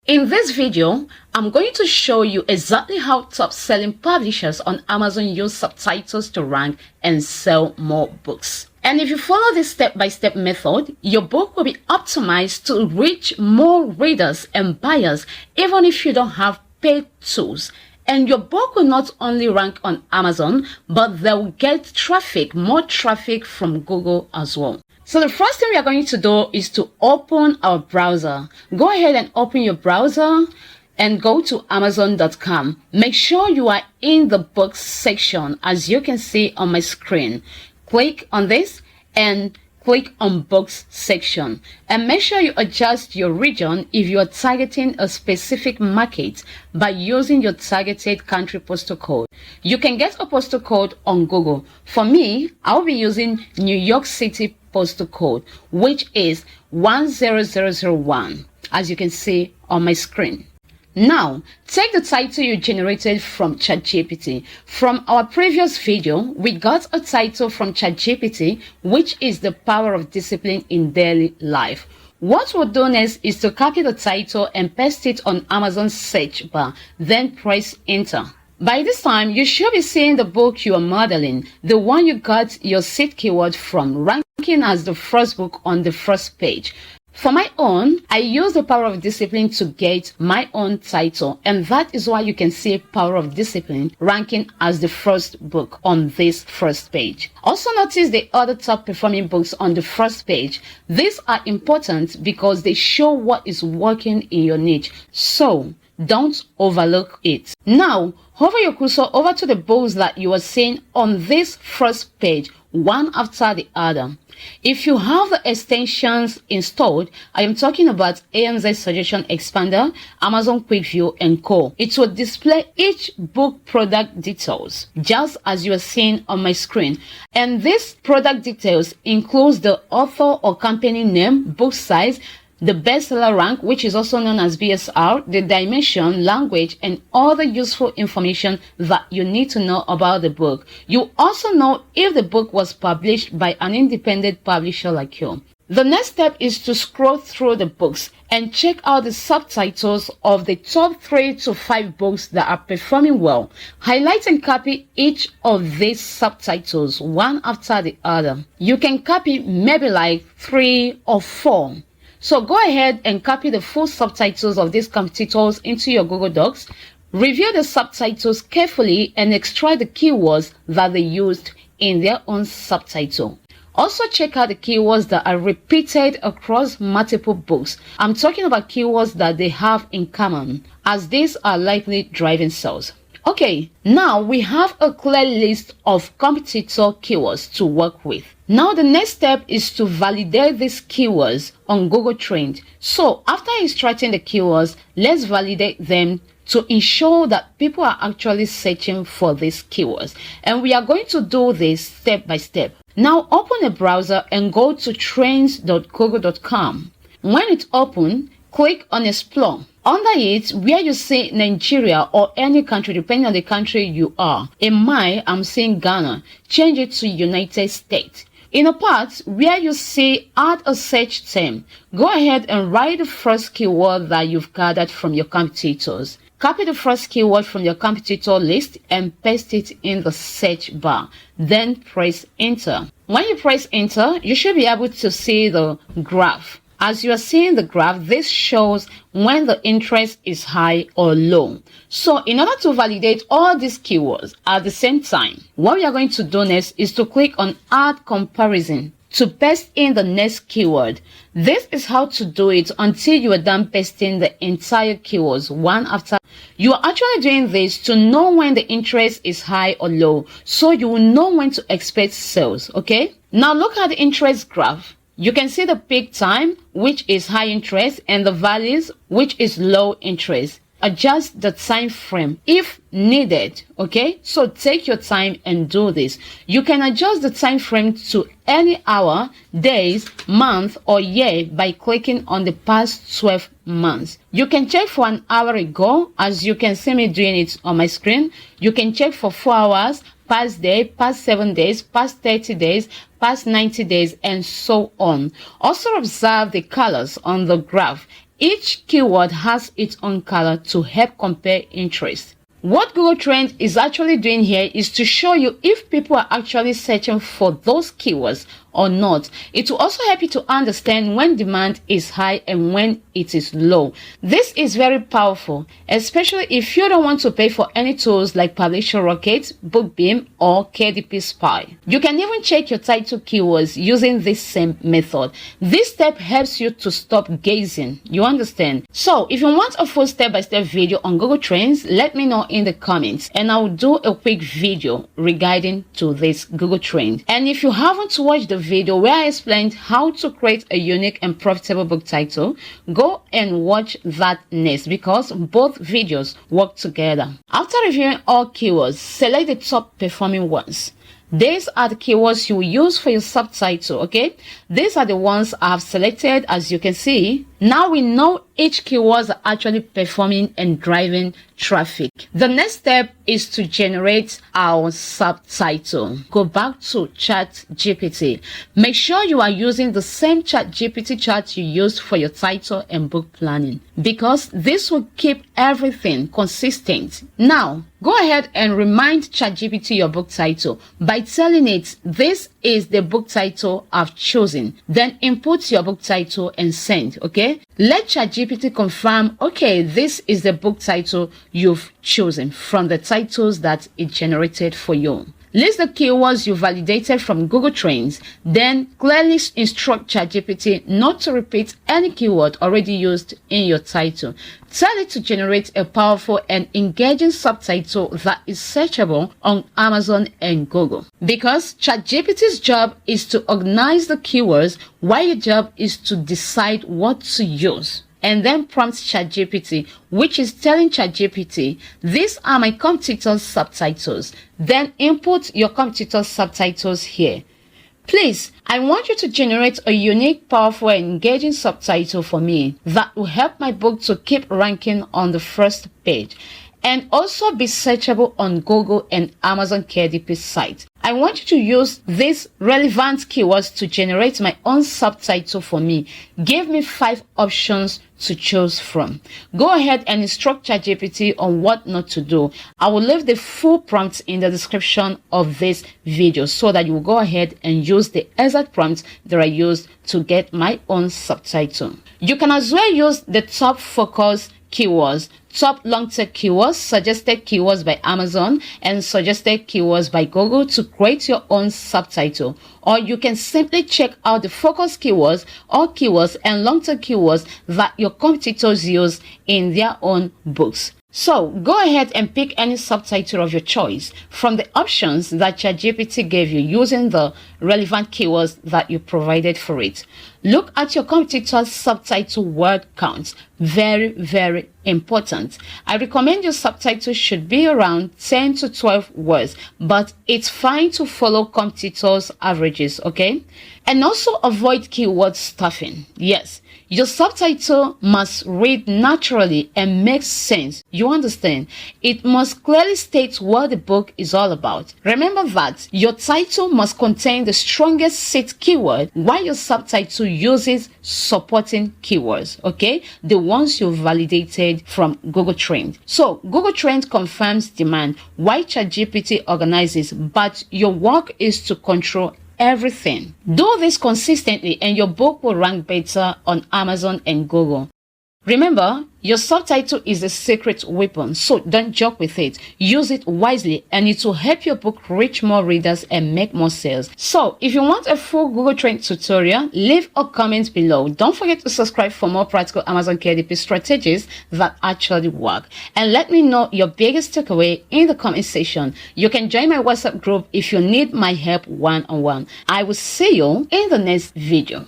In this video, I'm going to show you exactly how top-selling publishers on Amazon use subtitles to rank and sell more books. And if you follow this step-by-step method, your book will be optimized to reach more readers and buyers even if you don't have paid tools. And your book will not only rank on Amazon, but they'll get more traffic from Google as well. So the first thing we are going to do is to open our browser. Go ahead and open your browser and go to Amazon.com. Make sure you are in the books section as you can see on my screen. Click on this and click on books section. And make sure you adjust your region if you are targeting a specific market by using your targeted country postal code. You can get a postal code on Google. For me, I'll be using New York City postal code, which is 10001, as you can see on my screen. Now, take the title you generated from ChatGPT. From our previous video, we got a title from ChatGPT, which is the power of discipline in daily life. What we'll do next is to copy the title and paste it on Amazon's search bar, then press enter. By this time, you should be seeing the book you are modeling, the one you got your seed keyword from, ranking as the first book on the first page. For my own, I use the power of discipline to get my own title, and that is why you can see power of discipline ranking as the first book on this first page. Also notice the other top performing books on the first page. These are important because they show what is working in your niche, so don't overlook it. Now, hover your cursor over to the books that you are seeing on this first page, one after the other. If you have the extensions installed, I am talking about ANZ Suggestion Expander, Amazon Quick View, and Co. It will display each book product details, just as you are seeing on my screen. And this product details includes the author or company name, book size, the bestseller rank, which is also known as BSR, the dimension, language, and all the useful information that you need to know about the book. You also know if the book was published by an independent publisher like you. The next step is to scroll through the books and check out the subtitles of the top 3 to 5 books that are performing well. Highlight and copy each of these subtitles one after the other. You can copy maybe like 3 or 4. So go ahead and copy the full subtitles of these competitors into your Google Docs. Review the subtitles carefully and extract the keywords that they used in their own subtitle. Also check out the keywords that are repeated across multiple books. I'm talking about keywords that they have in common, as these are likely driving sales. Okay, now we have a clear list of competitor keywords to work with. Now the next step is to validate these keywords on Google Trend. So after extracting the keywords, let's validate them to ensure that people are actually searching for these keywords. And we are going to do this step by step. Now open a browser and go to trends.google.com. When it's open, click on Explore. Under it, where you see Nigeria or any country, depending on the country you are. In mine, I'm seeing Ghana. Change it to United States. In a part where you see add a search term, go ahead and write the first keyword that you've gathered from your competitors. Copy the first keyword from your competitor list and paste it in the search bar. Then press enter. When you press enter, you should be able to see the graph. As you are seeing the graph, this shows when the interest is high or low. So in order to validate all these keywords at the same time, what we are going to do next is to click on Add Comparison to paste in the next keyword. This is how to do it until you are done pasting the entire keywords one after. You are actually doing this to know when the interest is high or low, so you will know when to expect sales, okay? Now look at the interest graph. You can see the peak time, which is high interest, and the valleys, which is low interest. Adjust the time frame if needed, okay? So take your time and do this. You can adjust the time frame to any hour, days, month, or year by clicking on the past 12 months. You can check for an hour ago, as you can see me doing it on my screen. You can check for 4 hours, past day, past 7 days, past 30 days, past 90 days, and so on. Also observe the colors on the graph Each keyword has its own color to help compare interest. What Google Trends is actually doing here is to show you if people are actually searching for those keywords or not. It will also help you to understand when demand is high and when it is low. This is very powerful, especially if you don't want to pay for any tools like Publisher Rocket, BookBeam, or KDP Spy. You can even check your title keywords using this same method. This step helps you to stop gazing. You understand? So if you want a full step-by-step video on Google Trends, let me know in the comments and I will do a quick video regarding to this Google Trend. And if you haven't watched the video where I explained how to create a unique and profitable book title, go and watch that next because both videos work together. After reviewing all keywords, select the top performing ones. These are the keywords you will use for your subtitle, okay? These are the ones I have selected, as you can see. Now we know each keyword are actually performing and driving traffic. The next step is to generate our subtitle. Go back to ChatGPT. Make sure you are using the same ChatGPT chat you used for your title and book planning because this will keep everything consistent. Now, go ahead and remind ChatGPT your book title by telling it this is the book title I've chosen. Then input your book title and send, okay? Let ChatGPT confirm, okay, this is the book title you've chosen from the titles that it generated for you. List the keywords you validated from Google Trends, then clearly instruct ChatGPT not to repeat any keyword already used in your title. Tell it to generate a powerful and engaging subtitle that is searchable on Amazon and Google. Because ChatGPT's job is to organize the keywords, while your job is to decide what to use. And then prompt ChatGPT, which is telling ChatGPT, these are my competitor's subtitles. Then input your competitor's subtitles here. Please, I want you to generate a unique, powerful, and engaging subtitle for me that will help my book to keep ranking on the first page and also be searchable on Google and Amazon KDP site. I want you to use these relevant keywords to generate my own subtitle for me. Give me 5 options to choose from. Go ahead and instruct ChatGPT on what not to do. I will leave the full prompt in the description of this video so that you will go ahead and use the exact prompt that I used to get my own subtitle. You can as well use the top focus keywords, top long tail keywords, suggested keywords by Amazon, and suggested keywords by Google to create your own subtitle. Or you can simply check out the focus keywords or keywords and long tail keywords that your competitors use in their own books. So go ahead and pick any subtitle of your choice from the options that ChatGPT gave you using the relevant keywords that you provided for it. Look at your competitor's subtitle word count. Very, very important. I recommend your subtitle should be around 10 to 12 words, but it's fine to follow competitors' averages, okay? And also avoid keyword stuffing. Yes, your subtitle must read naturally and make sense. You understand? It must clearly state what the book is all about. Remember that your title must contain the strongest set keyword while your subtitle uses supporting keywords, okay? The ones you validated from Google Trends. So Google Trends confirms demand while ChatGPT organizes, but your work is to control everything. Do this consistently and your book will rank better on Amazon and Google. Remember, your subtitle is a secret weapon, so don't joke with it. Use it wisely and it will help your book reach more readers and make more sales. So if you want a full Google Trends tutorial, leave a comment below. Don't forget to subscribe for more practical Amazon KDP strategies that actually work. And let me know your biggest takeaway in the comment section. You can join my WhatsApp group if you need my help one-on-one. I will see you in the next video.